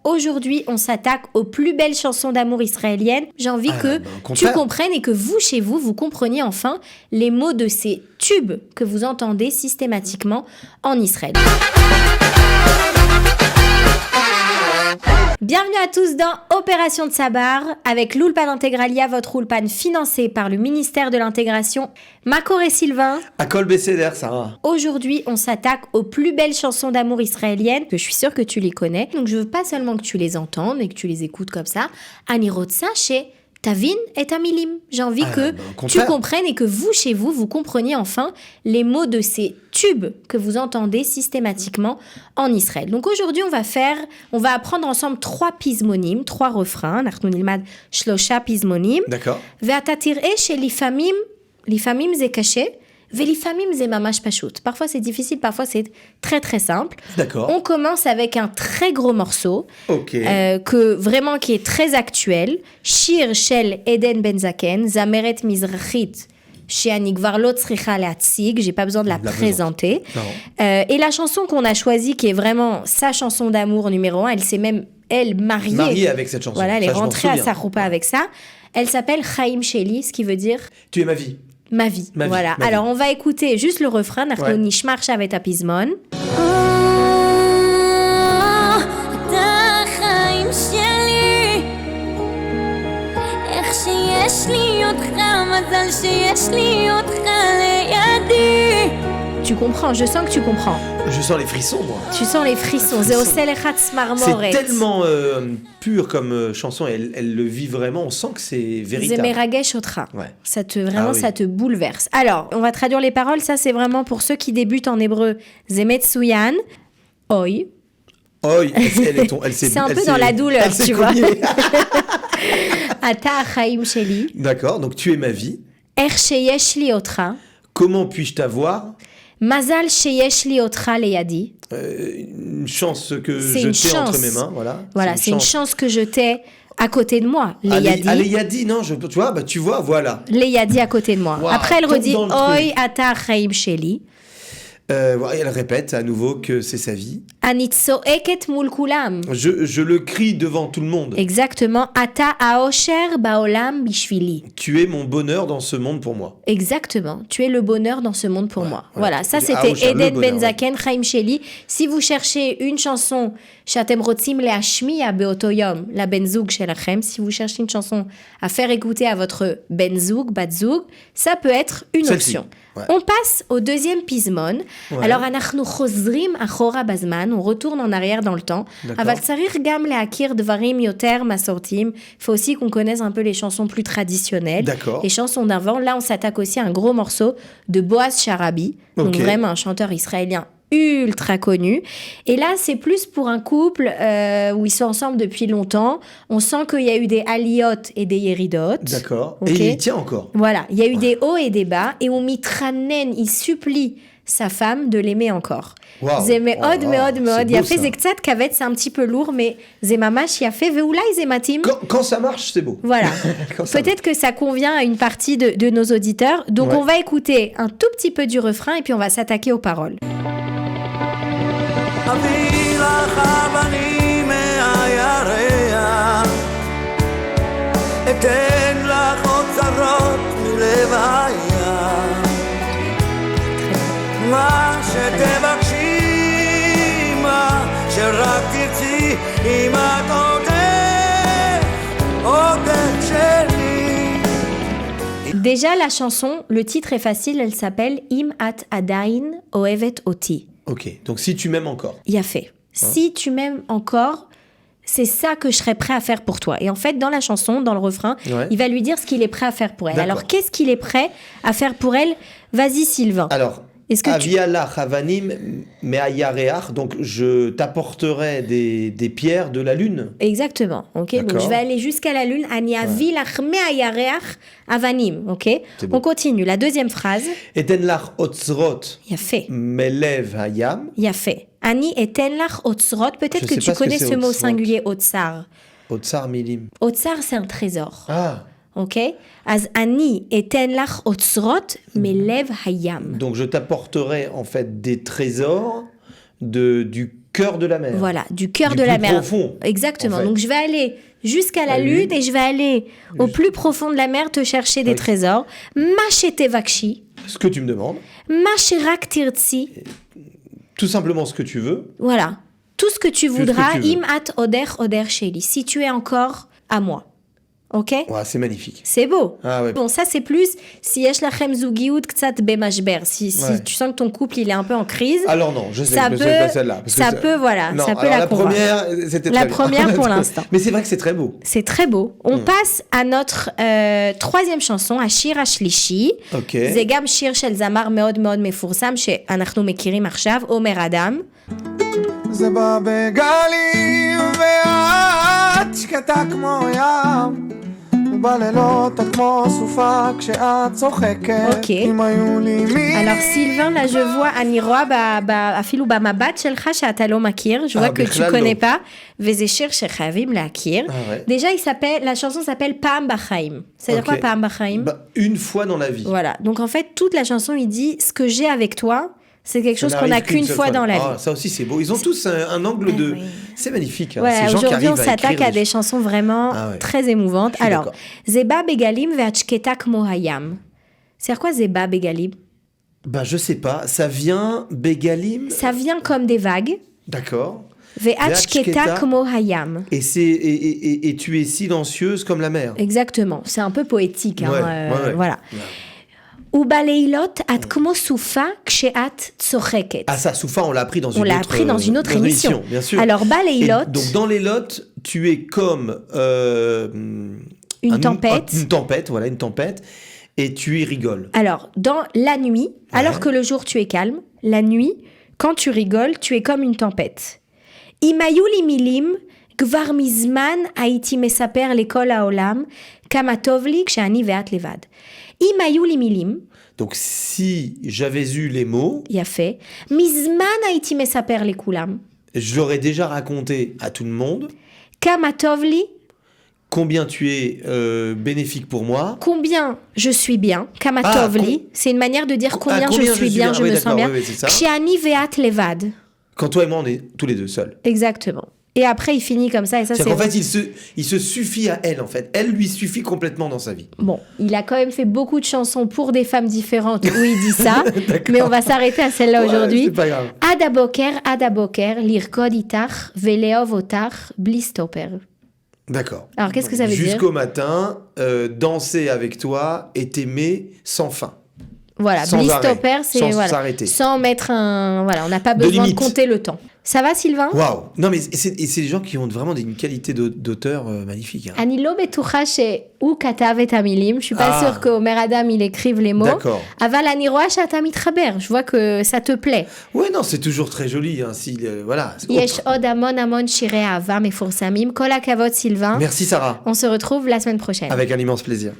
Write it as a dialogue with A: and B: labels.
A: aujourd'hui, on s'attaque aux plus belles chansons d'amour israéliennes. J'ai envie que tu comprennes et que vous, chez vous, vous compreniez enfin les mots de ces tubes que vous entendez systématiquement en Israël. Bienvenue à tous dans Opération Tsabar avec l'Ulpan Integralia, votre Ulpan financé par le ministère de l'Intégration. Makor et Sylvain.
B: Akol Besséder, Sarah.
A: Aujourd'hui, on s'attaque aux plus belles chansons d'amour israéliennes, que je suis sûre que tu les connais. Donc je veux pas seulement que tu les entendes et que tu les écoutes comme ça. Ani Rotsa chez Tavin et Tamilim. J'ai envie que tu comprennes et que vous, chez vous, vous compreniez enfin les mots de ces tubes que vous entendez systématiquement en Israël. Donc aujourd'hui, on va apprendre ensemble 3 pismonim, 3 refrains. Nachnu nilmad shlosha pismonim.
B: D'accord.
A: Ve'ata tir'eh שלפעמים זה קשה, ולפעמים זה ממש פשוט. Parfois c'est difficile, parfois c'est très très simple.
B: D'accord.
A: On commence avec un très gros morceau, qui est très actuel. שיר של עדן בן זקן, זמרת מזרחית, שאני כבר לא צריכה להציג, j'ai pas besoin de la présenter. Et la chanson qu'on a choisie, qui est vraiment sa chanson d'amour numéro 1, elle s'est même, mariée
B: avec cette chanson.
A: Voilà, elle est rentrée à sa roupa avec ça. Elle s'appelle Chaim Sheli, ce qui veut dire...
B: Tu es ma vie.
A: Ma vie. Voilà. Alors, on va écouter juste le refrain. Nachnu nishmar shavet apizmon. Tu comprends, je sens que tu comprends.
B: Je sens les frissons, moi.
A: Tu sens les frissons.
B: C'est tellement pur comme chanson, elle le vit vraiment, on sent que c'est véritable.
A: Zemeragesh otra.
B: Ouais.
A: Ça te bouleverse. Alors, on va traduire les paroles, ça c'est vraiment pour ceux qui débutent en hébreu. Zemetsuyan, oi.
B: Oi,
A: c'est un peu dans la douleur, tu vois. Ata chaim sheli.
B: D'accord, donc tu es ma vie.
A: Sheyesh li otra.
B: Comment puis-je t'avoir?
A: Mazal sheyesh li otra leyadi.
B: Une chance que je t'ai entre mes mains, voilà.
A: Voilà, c'est une chance que je t'ai à côté de moi. Leyadi.
B: Leyadi, non, tu vois, voilà.
A: Leyadi à côté de moi.
B: Wow,
A: après, elle redit Oi ata chaim sheli.
B: Elle répète à nouveau que c'est sa vie.
A: Ani tsoeket mul kulam.
B: Je le crie devant tout le monde.
A: Exactement. Ata aosher baolam bishvili.
B: Tu es mon bonheur dans ce monde pour moi.
A: Exactement. Tu es le bonheur dans ce monde pour moi. Voilà, ça c'était Eden Benzaken, Chaim Sheli. Si vous cherchez une chanson, Shatem rotzim leashmiya beotoyom, la benzoug shelachem, si vous cherchez une chanson à faire écouter à votre benzoug, batzoug, ça peut être une option. Ouais. On passe au deuxième pismon. Ouais. Alors, anachnu chozrim achora bazman, on retourne en arrière dans le temps. Aval tsarir gam leakir dvarim yoter masortim. Il faut aussi qu'on connaisse un peu les chansons plus traditionnelles.
B: D'accord.
A: Les chansons d'avant. Là, on s'attaque aussi à un gros morceau de Boaz Sharabi. Donc, vraiment un chanteur israélien ultra connu. Et là, c'est plus pour un couple où ils sont ensemble depuis longtemps. On sent qu'il y a eu des aliyot et des yeridot.
B: D'accord. Okay. Et il tient encore.
A: Voilà. Il y a eu des hauts et des bas. Et on mitranen, il supplie sa femme de l'aimer encore. C'est מאוד מאוד. Il a fait Zektsat Kavet, c'est un petit peu lourd, mais Zemamash, il a fait Veoulai Zematim.
B: Quand ça marche, c'est beau.
A: Voilà. Peut-être que ça convient à une partie de nos auditeurs. Donc, on va écouter un tout petit peu du refrain et puis on va s'attaquer aux paroles.
C: אביא לך אבנים מהירח, אתן לך אוצרות מלב הים, מה שתבקשי, מה שרק תרצי, אם את עודך שלי.
A: Déjà, la chanson, le titre est facile, elle s'appelle Im at adain oevet oti.
B: Ok, donc si tu m'aimes encore.
A: Il a fait. Si tu m'aimes encore, c'est ça que je serais prêt à faire pour toi. Et en fait, dans la chanson, dans le refrain, il va lui dire ce qu'il est prêt à faire pour elle.
B: D'accord.
A: Alors, qu'est-ce qu'il est prêt à faire pour elle? Vas-y, Sylvain.
B: Alors, Aviala Chavanim Meayareach, donc je t'apporterai des pierres de la lune.
A: Exactement, ok. Donc je vais aller jusqu'à la lune. Ani avilach meayareach avanim, ok. On continue. La deuxième phrase.
B: Eten lach otzrot.
A: Il a fait.
B: Melev hayam.
A: Il a fait. Ani eten lach otzrot. Peut-être que tu connais ce mot singulier otsar.
B: Otsar milim.
A: Otsar, c'est un trésor.
B: Ah.
A: Ok. Az ani eten lach otzrot melev hayam.
B: Donc je t'apporterai en fait des trésors du cœur de la mer.
A: Voilà, du cœur
B: Du
A: de la
B: plus
A: mer.
B: profond,
A: Exactement.
B: en fait.
A: Donc je vais aller jusqu'à la
B: La
A: lune
B: lune.
A: et je vais aller au plus profond de la mer te chercher des
B: Oui.
A: trésors. Machete vakshi,
B: Ce que tu me demandes,
A: macherak tirtsi.
B: tout simplement ce que tu veux.
A: Voilà, tout ce que tu
B: ce que
A: voudras.
B: tu veux.
A: Im at oder sheli. Si tu es encore à moi. Ok?
B: Ouais, c'est magnifique.
A: C'est beau.
B: Ah ouais.
A: Bon, ça c'est plus si yesh lachem zugiout ktsat bemashber. Si
B: Ouais.
A: tu sens que ton couple il est un peu en crise.
B: Alors non, je sais,
A: Ça
B: je
A: peut-
B: sais pas celle-là. parce que
A: ça peut, voilà,
B: Non,
A: ça peut
B: alors
A: la
B: la
A: convaincre.
B: première, c'était
A: La
B: très bien.
A: première pour l'instant.
B: Mais c'est vrai que c'est très beau.
A: C'est très beau. On passe à notre troisième chanson, à Shir Ashlishi.
B: Ok.
A: זה גם שיר של זמר מאוד מאוד מפורסם שאנחנו מכירים עכשיו, עומר אדם.
C: זה בא בגלים ואת שקטה כמו ים ובלילות את כמו סופה כשאת צוחקת
A: אוקיי.
C: אם היו לי
A: Alors Sylvain, là je vois, אני רואה אפילו במבט שלך שאתה לא מכיר, je vois que tu
B: בכלל
A: connais
B: לא.
A: pas, וזה שיר שחייבים להכיר.
B: Ah ouais.
A: Déjà, la chanson s'appelle פעם בחיים. C'est-à-dire
B: Ok.
A: quoi פעם בחיים?
B: Bah, une fois dans la vie.
A: Voilà, donc en fait, toute la chanson, il dit, ce que j'ai avec toi, c'est quelque chose
B: Ça
A: qu'on n'a
B: n'arrive
A: qu'une
B: seule
A: fois dans la
B: Ah,
A: vie.
B: ça aussi c'est beau. Ils ont tous un angle de.
A: oui.
B: C'est magnifique. Hein.
A: Voilà,
B: Ces gens qui
A: aujourd'hui,
B: arrivent
A: on
B: à
A: s'attaque
B: écrire
A: à des chansons vraiment
B: Ah ouais.
A: très émouvantes.
B: Je suis
A: Alors,
B: d'accord.
A: Zeba Begalim ve'achketa kmo hayam. C'est quoi Zeba Begalim?
B: Bah je sais pas. Ça vient Begalim.
A: Ça vient comme des vagues.
B: D'accord.
A: Ve'achketa
B: Ve'achketa.
A: kmo hayam.
B: Et tu es silencieuse comme la mer.
A: Exactement. C'est un peu poétique. Hein,
B: Ouais, ouais.
A: Voilà. Ubaleilot at kmo soufa ksheat tsocheket.
B: Ah ça, Soufa, on l'a appris dans une
A: On
B: autre
A: l'a appris dans une autre émission.
B: bien sûr.
A: Alors,
B: Et
A: Baleilot,
B: donc dans les lots, tu es comme
A: une tempête.
B: Une tempête, voilà, une tempête, et tu y rigoles.
A: Alors, dans la nuit, alors que le jour tu es calme, la nuit, quand tu rigoles, tu es comme une tempête. Imayu li milim, gvar mizman haiti mesaper lekol haolam, kama tov li kshani veat levad. Imayu li milim,
B: Donc si j'avais eu les mots,
A: il a fait, mizman haiti mesaper lekulam,
B: je l'aurais déjà raconté à tout le monde
A: kama tov li,
B: combien tu es bénéfique pour moi.
A: combien je suis bien, kama
B: Ah,
A: tov li, c'est une manière de dire combien,
B: combien
A: je suis bien, je
B: Oui,
A: me sens
B: d'accord,
A: bien,
B: oui, oui, c'est ça.
A: kshani veat levad.
B: Quand toi et moi, on est tous les deux seuls.
A: Exactement. Et après, il finit comme ça, et ça, c'est...
B: C'est-à-dire qu'en fait, il se suffit à elle, en fait. Elle lui suffit complètement dans sa vie.
A: Bon, il a quand même fait beaucoup de chansons pour des femmes différentes où il dit ça, mais on va s'arrêter à celle-là
B: Ouais,
A: aujourd'hui.
B: c'est pas grave.
A: Ada boker, lirkod itach, veleov otach, blistoper.
B: D'accord.
A: Alors, qu'est-ce que ça veut dire?
B: Jusqu'au matin, danser avec toi et t'aimer sans fin.
A: Voilà,
B: sans
A: blistoper,
B: arrêt,
A: c'est...
B: sans
A: voilà,
B: s'arrêter.
A: sans mettre un... Voilà, on n'a pas
B: De
A: besoin de
B: limite.
A: compter le temps. Ça va, Sylvain?
B: Waouh. Non, mais c'est des gens qui ont vraiment une qualité d'auteur magnifique. Hein.
A: אני לא בטוחה שהוא כתב את המילים, je suis pas
B: Ah.
A: sûre qu'Omer Adam il écrive les mots,
B: D'accord.
A: אבל אני רואה שאתה מתחבר, je vois que ça te plaît.
B: Ouais, non, c'est toujours très joli. Hein, voilà.
A: יש עוד המון המון שירי אהבה מפורסמים, כל הכבוד סילבן.
B: Merci Sarah.
A: On se retrouve la semaine prochaine.
B: Avec un immense plaisir.